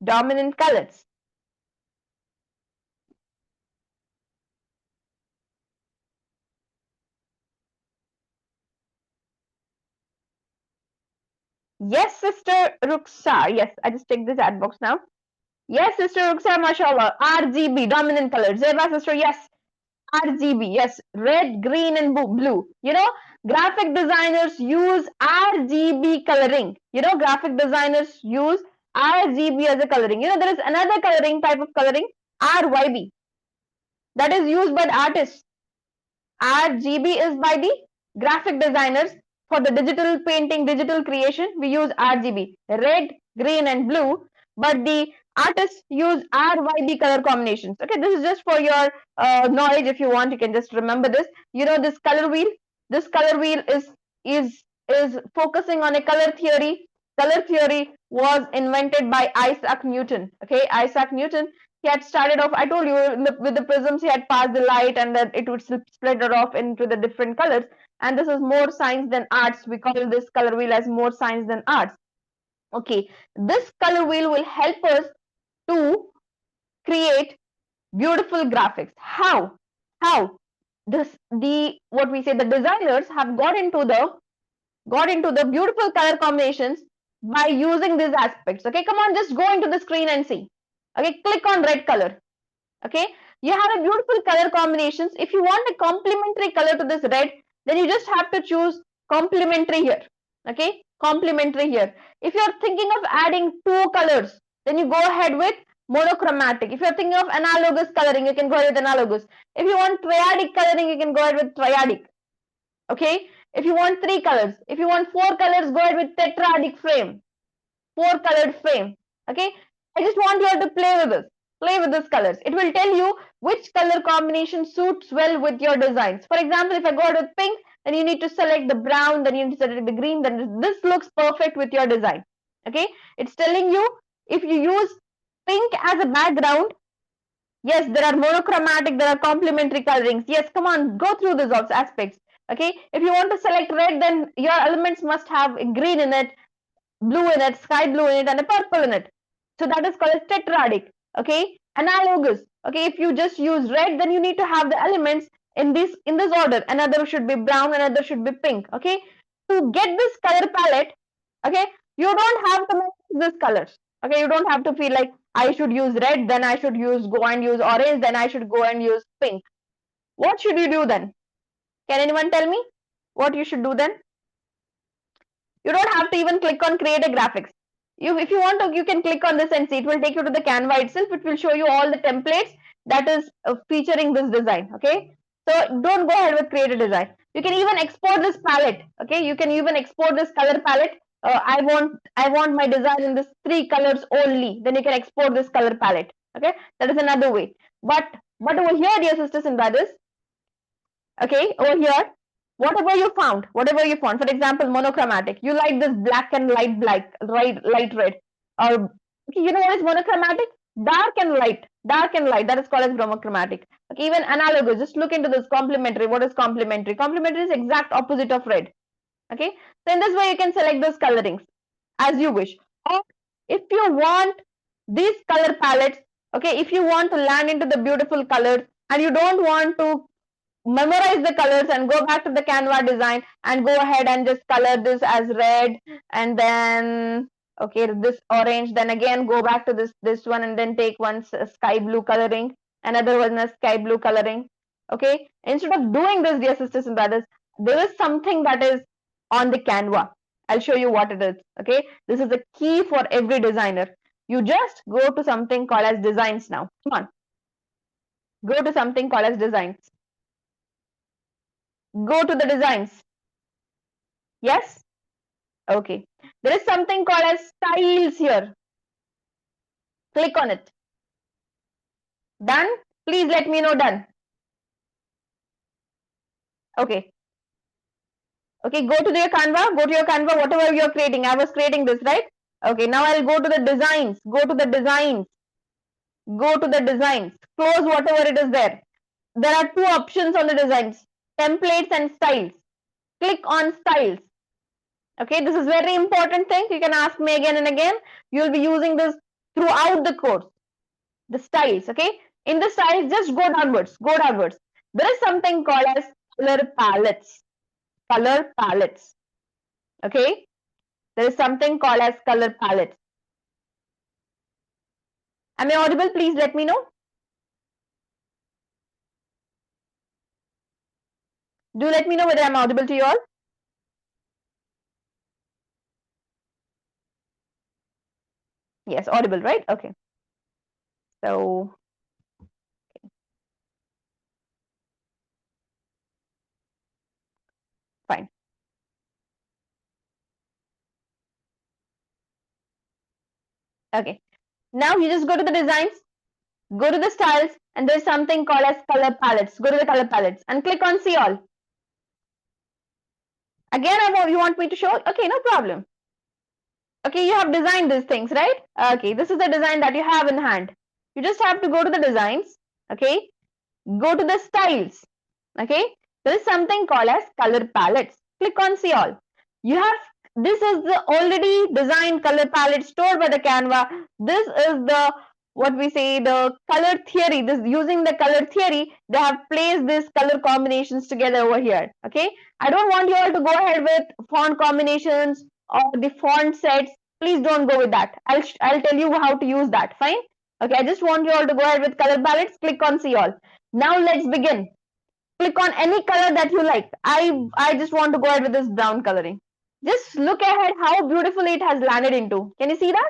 Dominant colors. Yes, Sister Ruxa. Yes, I just take the chat box now. Yes, Sister Ruxa, mashallah. RGB, dominant colors. Zeba, sister, yes. RGB, yes. Red, green, and blue. You know, graphic designers use RGB coloring. You know, graphic designers use RGB as a coloring. You know, there is another coloring, type of coloring, RYB, that is used by the artists. RGB is by the graphic designers. For the digital painting, digital creation, we use RGB, red, green, and blue. But the artists use RYB color combinations. Okay, this is just for your knowledge. If you want, you can just remember this. You know, this color wheel. This color wheel is focusing on a color theory. Color theory was invented by Isaac Newton. Okay, Isaac Newton, he had started off, I told you, with the prisms, he had passed the light and that it would split it off into the different colors. And this is more science than arts. We call this color wheel as more science than arts. Okay, this color wheel will help us to create beautiful graphics. How? The what we say, the designers have got into the beautiful color combinations by using these aspects. Okay, come on, just go into the screen and see. Okay, click on red color. Okay, you have a beautiful color combinations. If you want a complementary color to this red, then you just have to choose complementary here. Okay, complementary here. If you're thinking of adding two colors, then you go ahead with monochromatic. If you're thinking of analogous coloring, you can go ahead with analogous. If you want triadic coloring, you can go ahead with triadic. Okay, if you want three colors, if you want four colors, go ahead with tetradic frame, four colored frame. Okay, I just want you all to play with these colors. It will tell you which color combination suits well with your designs. For example, if I go out with pink, then you need to select the brown, then you need to select the green, then this looks perfect with your design. Okay, it's telling you if you use pink as a background, yes, there are monochromatic, there are complementary colorings. Yes, come on, go through these aspects. Okay, if you want to select red, then your elements must have a green in it, blue in it, sky blue in it, and a purple in it. So that is called as tetradic. Okay, analogous. Okay, if you just use red, then you need to have the elements in this order. Another should be brown, another should be pink. Okay, to get this color palette, okay, you don't have to make these colors. Okay, you don't have to feel like I should use red, then I should go and use orange, then I should go and use pink. What should you do then? Can anyone tell me what you should do then? You don't have to even click on create a graphics. If you want to, you can click on this and see. It will take you to the Canva itself. It will show you all the templates that is featuring this design. Okay, so don't go ahead with create a design. You can even export this palette. Okay, you can even export this color palette. I want my design in this three colors only. Then you can export this color palette. Okay, that is another way. But over here, dear sisters and brothers, okay, over here, whatever you found, for example, monochromatic, you like this black and light black, light red, or okay, you know what is monochromatic? Dark and light, that is called as monochromatic. Okay, even analogous, just look into this complementary. What is complementary? Complementary is exact opposite of red. Okay, so in this way you can select those colorings as you wish. Or if you want these color palettes, okay, if you want to land into the beautiful colors and you don't want to memorize the colors and go back to the Canva design and go ahead and just color this as red, and then okay, this orange, then again go back to this one and then take one sky blue coloring, another one a sky blue coloring. Okay, instead of doing this, dear sisters and brothers, there is something that is on the Canva. I'll show you what it is. Okay, this is a key for every designer. You just go to something called as designs now. Come on, go to something called as designs. Go to the designs. Yes? Okay. There is something called as styles here. Click on it. Done? Please let me know done. Okay. Okay, go to your Canva. Go to your Canva, whatever you're creating. I was creating this, right? Okay, now I'll go to the designs. Go to the designs. Go to the designs. Close whatever it is there. There are two options on the designs, templates and styles. Click on styles. Okay, this is very important thing. You can ask me again and again. You'll be using this throughout the course. The styles, okay? In the styles, just go downwards. Go downwards. There is something called as color palettes. Color palettes. Okay? There is something called as color palettes. Am I audible? Please let me know. Do let me know whether I'm audible to you all. Yes, audible, right? Okay. So, fine. Okay. Now you just go to the designs, go to the styles, and there's something called as color palettes. Go to the color palettes and click on see all. Again, you want me to show? Okay, no problem. Okay, you have designed these things, right? Okay, this is the design that you have in hand. You just have to go to the designs. Okay, go to the styles. Okay, there is something called as color palettes. Click on see all. You have, this is the already designed color palette stored by the Canva. This is the, what we say, the color theory. This, using the color theory, they have placed these color combinations together over here. Okay, I don't want you all to go ahead with font combinations or the font sets. Please don't go with that. I'll tell you how to use that. Fine. Okay, I just want you all to go ahead with color palettes. Click on see all. Now let's begin. Click on any color that you like. I just want to go ahead with this brown coloring. Just look ahead how beautifully it has landed into. Can you see that?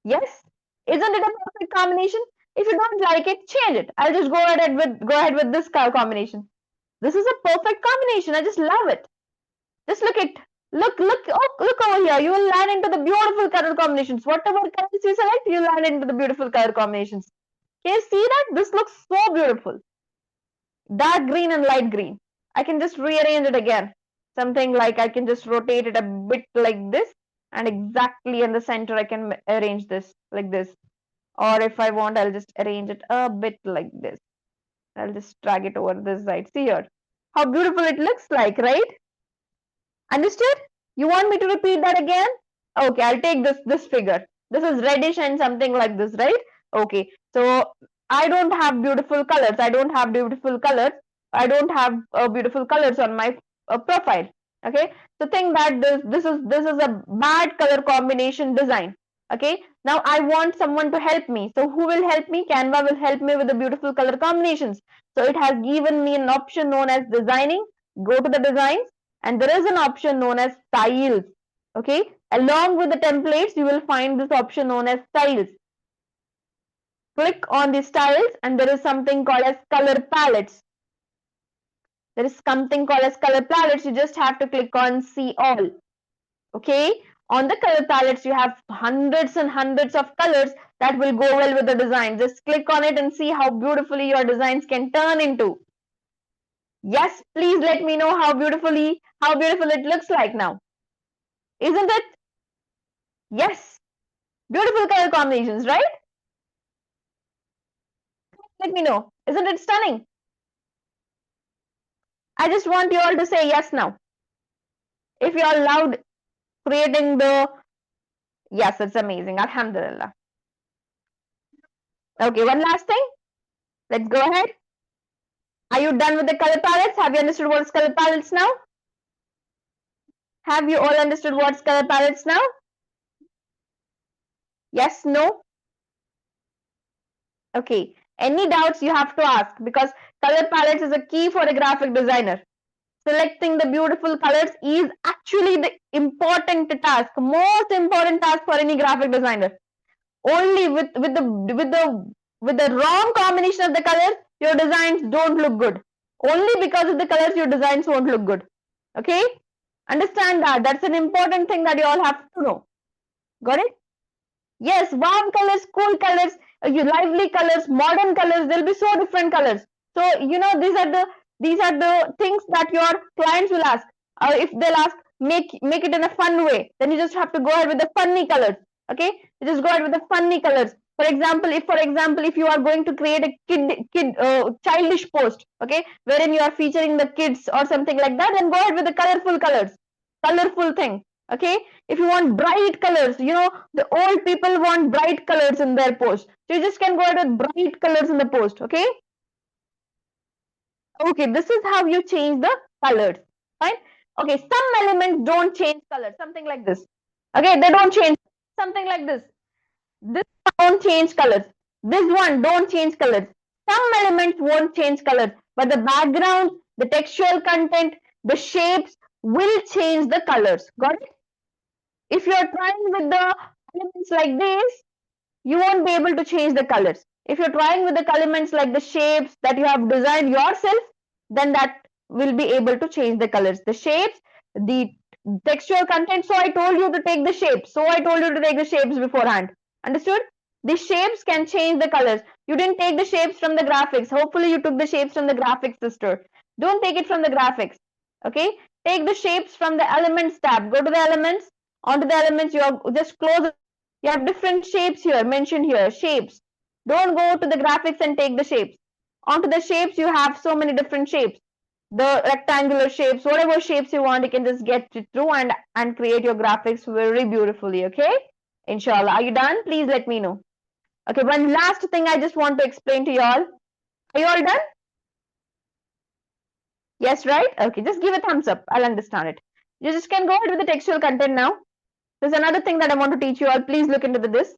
Yes. Isn't it a perfect combination? If you don't like it, change it. I'll just go ahead with this color combination. This is a perfect combination. I just love it. Just look over here. You will land into the beautiful color combinations. Whatever colors you select, you land into the beautiful color combinations. Can you see that? This looks so beautiful. Dark green and light green. I can just rearrange it again. Something like I can just rotate it a bit like this, and exactly in the center I can arrange this like this. Or if I want, I'll just arrange it a bit like this. I'll just drag it over this side. See here. How beautiful it looks like, right? Understood? You want me to repeat that again? Okay, I'll take this figure. This is reddish and something like this, right? Okay, so I don't have beautiful colors. I don't have beautiful colors. I don't have beautiful colors on my profile. Okay, so think that this is a bad color combination design. Okay, now I want someone to help me. So who will help me? Canva will help me with the beautiful color combinations. So it has given me an option known as designing. Go to the designs, and there is an option known as styles. Okay, along with the templates, you will find this option known as styles. Click on the styles, and there is something called as color palettes. There is something called as color palettes. You just have to click on see all. Okay, on the color palettes, you have hundreds and hundreds of colors that will go well with the design. Just click on it and see how beautifully your designs can turn into. Yes, please let me know how beautiful it looks like now. Isn't it? Yes. Beautiful color combinations, right? Let me know. Isn't it stunning? I just want you all to say yes now. If you all loved creating the, yes, it's amazing. Alhamdulillah. Okay, one last thing. Let's go ahead. Are you done with the color palettes? Have you understood what's color palettes now? Have you all understood what's color palettes now? Yes, no? Okay. Any doubts you have to ask, because color palettes is a key for a graphic designer. Selecting the beautiful colors is actually the important task, most important task for any graphic designer. Only with the wrong combination of the colors, your designs don't look good. Only because of the colors your designs won't look good. Okay? Understand that. That's an important thing that you all have to know. Got it? Yes, warm colors, cool colors, lively colors, modern colors. There'll be so different colors. So these are the things that your clients will ask. If they'll ask, make it in a fun way, then you just have to go ahead with the funny colors. Okay, you just go ahead with the funny colors. For example, if you are going to create a childish post, okay, wherein you are featuring the kids or something like that, then go ahead with the colorful colors, colorful thing. Okay, if you want bright colors, the old people want bright colors in their post, so you just can go ahead with bright colors in the post. Okay, okay, this is how you change the colors. Fine. Okay, some elements don't change color, something like this. Okay, they don't change, something like this don't change colors, this one don't change colors. Some elements won't change colors, but the background, the textual content, the shapes will change the colors. Got it? If you're trying with the elements like this, you won't be able to change the colors. If you're trying with the elements like the shapes that you have designed yourself, then that will be able to change the colors, the shapes, the textual content. So I told you to take the shapes. So I told you to take the shapes beforehand. Understood? The shapes can change the colors. You didn't take the shapes from the graphics. Hopefully you took the shapes from the graphics, sister. Don't take it from the graphics. Okay? Take the shapes from the elements tab. Go to the elements. Onto the elements, you are just close. You have different shapes here, mentioned here, shapes. Don't go to the graphics and take the shapes. Onto the shapes, you have so many different shapes. The rectangular shapes, whatever shapes you want, you can just get it through and create your graphics very beautifully, okay? Inshallah. Are you done? Please let me know. Okay, one last thing I just want to explain to you all. Are you all done? Yes, right? Okay, just give a thumbs up. I'll understand it. You just can go ahead with the textual content now. There's another thing that I want to teach you all. Please look into this.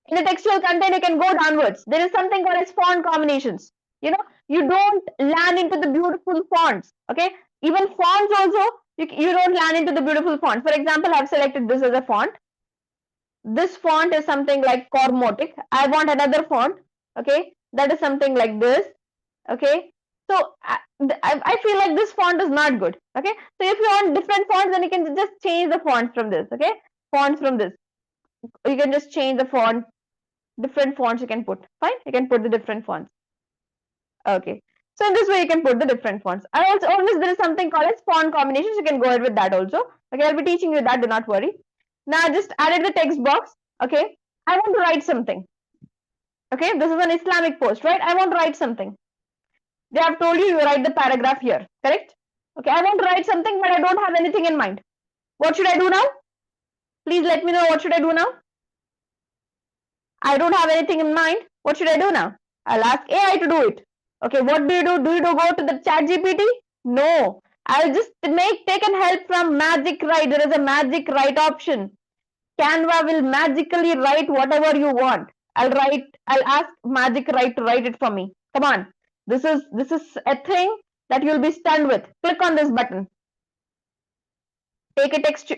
In the textual content, you can go downwards. There is something called as font combinations. You don't land into the beautiful fonts. Okay, even fonts also, you don't land into the beautiful font. For example, I've selected this as a font. This font is something like Cormotic. I want another font. Okay, that is something like this. Okay, so I feel like this font is not good. Okay, so if you want different fonts, then you can just change the fonts from this. Okay, fonts from this. You can just change the font, different fonts you can put. Fine, you can put the different fonts. Okay, so in this way you can put the different fonts. And also always there is something called as font combinations. You can go ahead with that also. Okay, I'll be teaching you that, do not worry. Now I just added the text box. Okay, I want to write something. Okay, this is an Islamic post, right? I want to write something. They have told you write the paragraph here, correct? Okay, I want to write something, but I don't have anything in mind. What should I do now? Please let me know, what should I do now? I don't have anything in mind. What should I do now? I'll ask AI to do it. Okay, what do you do? Do you go to the chat GPT? No. I'll just take an help from Magic Write. There is a Magic Write option. Canva will magically write whatever you want. I'll ask Magic Write to write it for me. Come on. This is a thing that you'll be stunned with. Click on this button. Take a text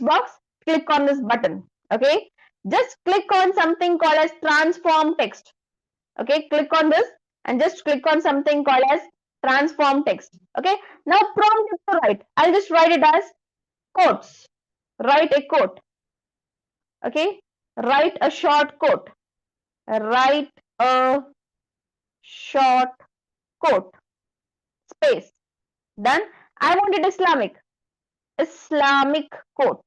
box, click on this button. Okay, just click on something called as transform text. Okay, click on this and just click on something called as transform text. Okay, now prompt it to write. I'll just write it as quotes. Write a quote. Okay, write a short quote. Write a short quote. Space. Done. I want it Islamic quote.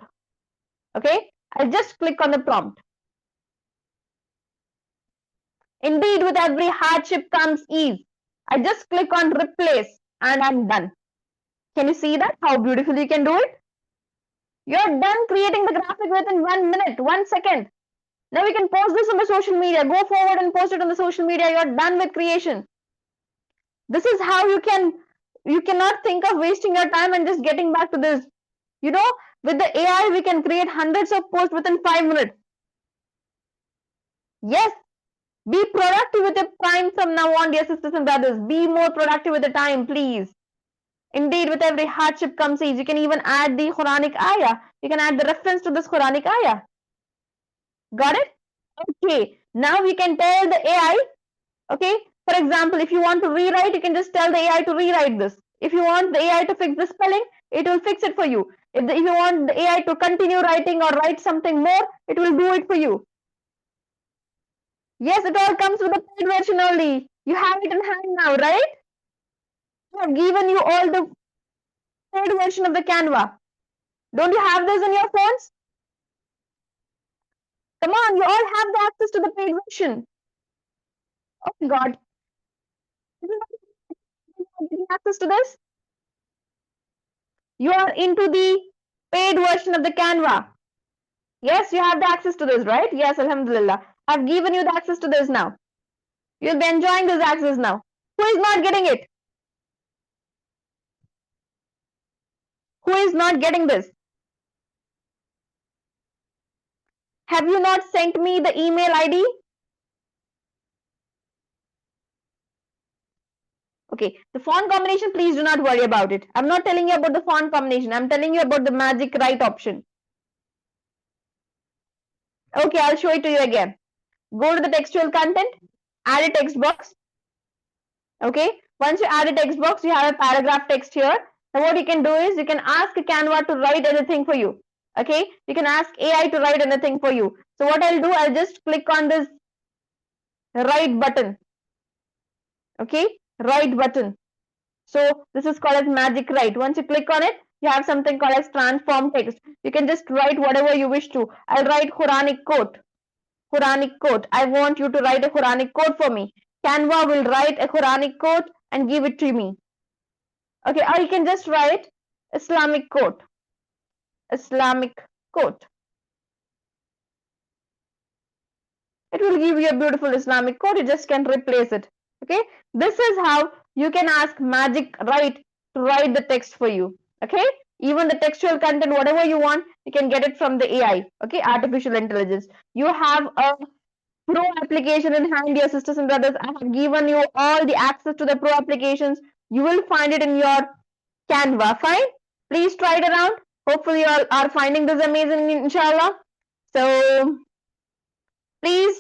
Okay, I'll just click on the prompt. Indeed, with every hardship comes ease. I just click on replace and I'm done. Can you see that? How beautifully you can do it? You're done creating the graphic within 1 minute, 1 second. Now we can post this on the social media. Go forward and post it on the social media. You're done with creation. This is how you cannot think of wasting your time and just getting back to this. With the AI, we can create hundreds of posts within 5 minutes. Yes, be productive with your time from now on, dear sisters and brothers. Be more productive with the time, please. Indeed, with every hardship comes ease. You can even add the Quranic ayah. You can add the reference to this Quranic ayah. Got it? Okay. Now we can tell the AI, okay, For example, if you want to rewrite, you can just tell the AI to rewrite this. If you want the AI to fix the spelling, it will fix it for you. If you want the AI to continue writing or write something more, it will do it for you. Yes, it all comes with the paid version only. You have it in hand now, right? I have given you all the paid version of the Canva. Don't you have this in your phones? Come on, you all have the access to the paid version. Oh my God. You have access to this? You are into the paid version of the Canva. Yes, you have the access to this, right? Yes, Alhamdulillah. I've given you the access to this now. You'll be enjoying this access now. Who is not getting it? Who is not getting this? Have you not sent me the email ID? Okay, the font combination, please do not worry about it. I'm not telling you about the font combination. I'm telling you about the magic right option. Okay, I'll show it to you again. Go to the textual content, add a text box. Okay, once you add a text box, you have a paragraph text here. Now what you can do is you can ask Canva to write anything for you. Okay, you can ask AI to write anything for you. So what I'll do, I'll just click on this write button. Okay, write button. So this is called as magic write. Once you click on it, you have something called as transform text. You can just write whatever you wish to. I'll write Quranic quote. Quranic quote. I want you to write a Quranic quote for me. Canva will write a Quranic quote and give it to me. Okay, or you can just write Islamic quote. Islamic quote. It will give you a beautiful Islamic quote. You just can replace it. Okay, this is how you can ask magic write to write the text for you. Okay, even the textual content, whatever you want, you can get it from the AI. Okay, artificial intelligence. You have a pro application in hand, dear sisters and brothers. I have given you all the access to the pro applications. You will find it in your Canva. Fine. Please try it around. Hopefully, you all are finding this amazing, inshallah. So, please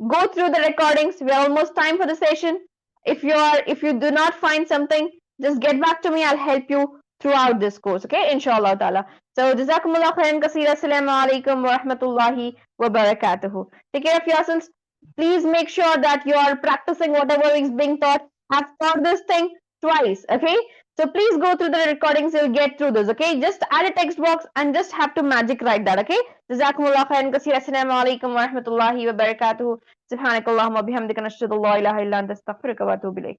go through the recordings. We are almost time for the session. If you do not find something, just get back to me. I'll help you throughout this course. Okay, inshallah ta'ala. So, jazakumullah khairan kaseera. Assalamu alaikum wa rahmatullahi wa barakatuhu. Take care of yourselves. Please make sure that you are practicing whatever is being taught. I've taught this thing twice. Okay, so please go through the recordings. You'll get through this. Okay, just add a text box and just have to magic write that. Okay, jazakumullah khairan kaseera. Assalamu alaikum wa rahmatullahi wa barakatuhu. Subhanakallahumma bihamdika nashhadu an la ilaha illa anta astaghfiruka wa atubu ilayk.